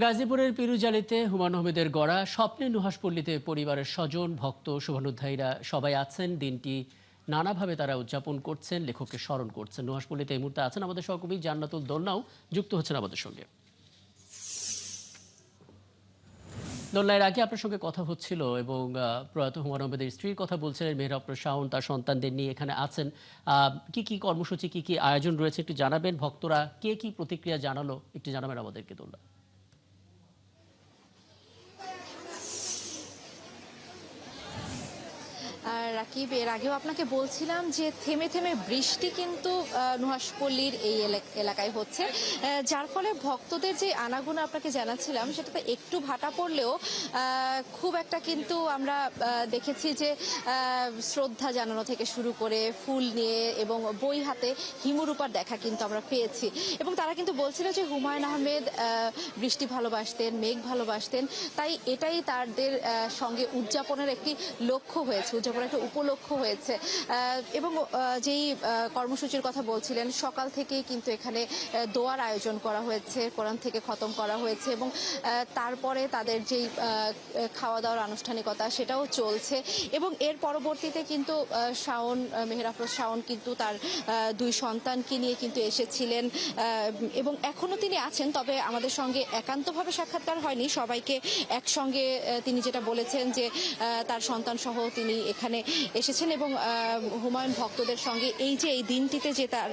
গাজীপুরের পিরুজালিতে হুমায়ূন আহমেদের গড়া স্বপ্নের নুহাশপল্লীতে পরিবারের স্বজন, ভক্ত, শুভানুধ্যায়ীরা সবাই আছেন। দিনটি নানাভাবে তারা উদযাপন করছেন, লেখককে স্মরণ করছেন। নুহাশপল্লীতে এই মুহূর্তে আছেন আমাদের সহকর্মী জান্নাতুল দোলনাও যুক্ত হচ্ছেন আমাদের সঙ্গে। দোলনার আগে আপনার সঙ্গে কথা হচ্ছিল এবং প্রয়াত হুমায়ূন আহমেদের স্ত্রীর কথা বলছিলেন। মেহর আফরোজ শাওন তার সন্তানদের নিয়ে এখানে আছেন। কি কি কর্মসূচি, কি কি আয়োজন রয়েছে একটু জানাবেন। ভক্তরা কে কি প্রতিক্রিয়া জানালো একটু জানাবেন আমাদেরকে দোলনা। রাকিব, এর আগেও আপনাকে বলছিলাম যে থেমে থেমে বৃষ্টি কিন্তু নুহাশপল্লীর এই এলাকায় হচ্ছে, যার ফলে ভক্তদের যে আনাগোনা আপনাকে জানাচ্ছিলাম সেটাতে একটু ভাটা পড়লেও খুব একটা কিন্তু আমরা দেখেছি যে শ্রদ্ধা জানানো থেকে শুরু করে ফুল নিয়ে এবং বই হাতে হিমুরূপার দেখা কিন্তু আমরা পেয়েছি। এবং তারা কিন্তু বলছিল যে হুমায়ূন আহমেদ বৃষ্টি ভালোবাসতেন, মেঘ ভালোবাসতেন, তাই এটাই তাদের সঙ্গে উদযাপনের একটি লক্ষ্য হয়েছে, উদযাপনের একটা উপলক্ষ হয়েছে। এবং যেই কর্মসূচির কথা বলছিলেন, সকাল থেকেই কিন্তু এখানে দোয়ার আয়োজন করা হয়েছে, কোরআন থেকে খতম করা হয়েছে এবং তারপরে তাদের যেই খাওয়া দাওয়ার আনুষ্ঠানিকতা সেটাও চলছে। এবং এর পরবর্তীতে কিন্তু শাওন, মেহের আফরোজ শাওন কিন্তু তার দুই সন্তানকে নিয়ে কিন্তু এসেছিলেন এবং এখনো তিনি আছেন, তবে আমাদের সঙ্গে একান্তভাবে সাক্ষাৎকার হয়নি। সবাইকে একসঙ্গে তিনি যেটা বলেছেন যে তার সন্তান সহ তিনি এখানে এসেছেন এবং হুমায়ূন ভক্তদের সঙ্গে এই যে এই দিনটিতে যে তার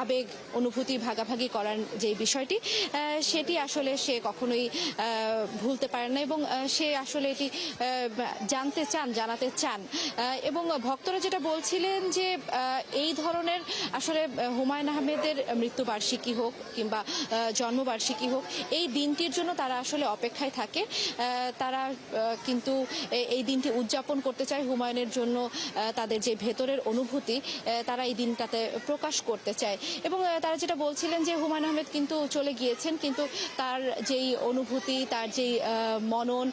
আবেগ অনুভূতি ভাগাভাগি করার যে বিষয়টি, সেটি আসলে সে কখনোই ভুলতে পারেন না এবং সে আসলে এটি জানতে চান, জানাতে চান। এবং ভক্তরা যেটা বলছিলেন যে এই ধরনের আসলে হুমায়ূন আহমেদের মৃত্যুবার্ষিকী হোক কিংবা জন্মবার্ষিকী হোক, এই দিনটির জন্য তারা আসলে অপেক্ষায় থাকে। তারা কিন্তু এই দিনটি উদযাপন করতে চায়, হুমায়ূনের জন্য তাদের যে ভেতরের অনুভূতি তারা এই দিনটাতে প্রকাশ করতে চায়। এবং তারা যেটা বলছিলেন যে হুমায়ূন আহমেদ কিন্তু চলে গিয়েছেন, কিন্তু তার যেই অনুভূতি, তার যেই মনন,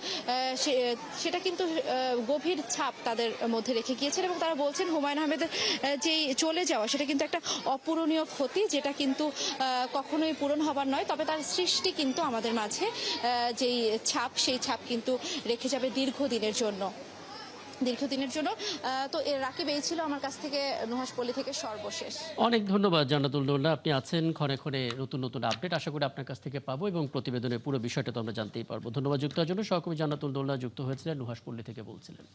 সেটা কিন্তু গভীর ছাপ তাদের মধ্যে রেখে গিয়েছেন। এবং তারা বলছেন হুমায়ূন আহমেদের যেই চলে যাওয়া সেটা কিন্তু একটা অপূরণীয় ক্ষতি, যেটা কিন্তু কখনোই পূরণ হবার নয়, তবে তার সৃষ্টি কিন্তু আমাদের মাঝে যেই ছাপ, সেই ছাপ কিন্তু রেখে যাবে দীর্ঘদিনের জন্য। তো এর রাকিব, এই ছিল আমার কাছ থেকে নুহাশপল্লী থেকে সর্বশেষ। অনেক ধন্যবাদ জান্নাতুল দোলনা। আপনি আছেন ক্ষণে ক্ষণে নতুন নতুন আপডেট আশা করি আপনার কাছ থেকে পাবো এবং প্রতিবেদনের পুরো বিষয়টা তো আমরা জানতেই পারবো। ধন্যবাদ যুক্ত হওয়ার জন্য। সহকর্মী জান্নাতুল দোলনা যুক্ত হয়েছিলেন, নুহাশপল্লী থেকে বলছিলেন।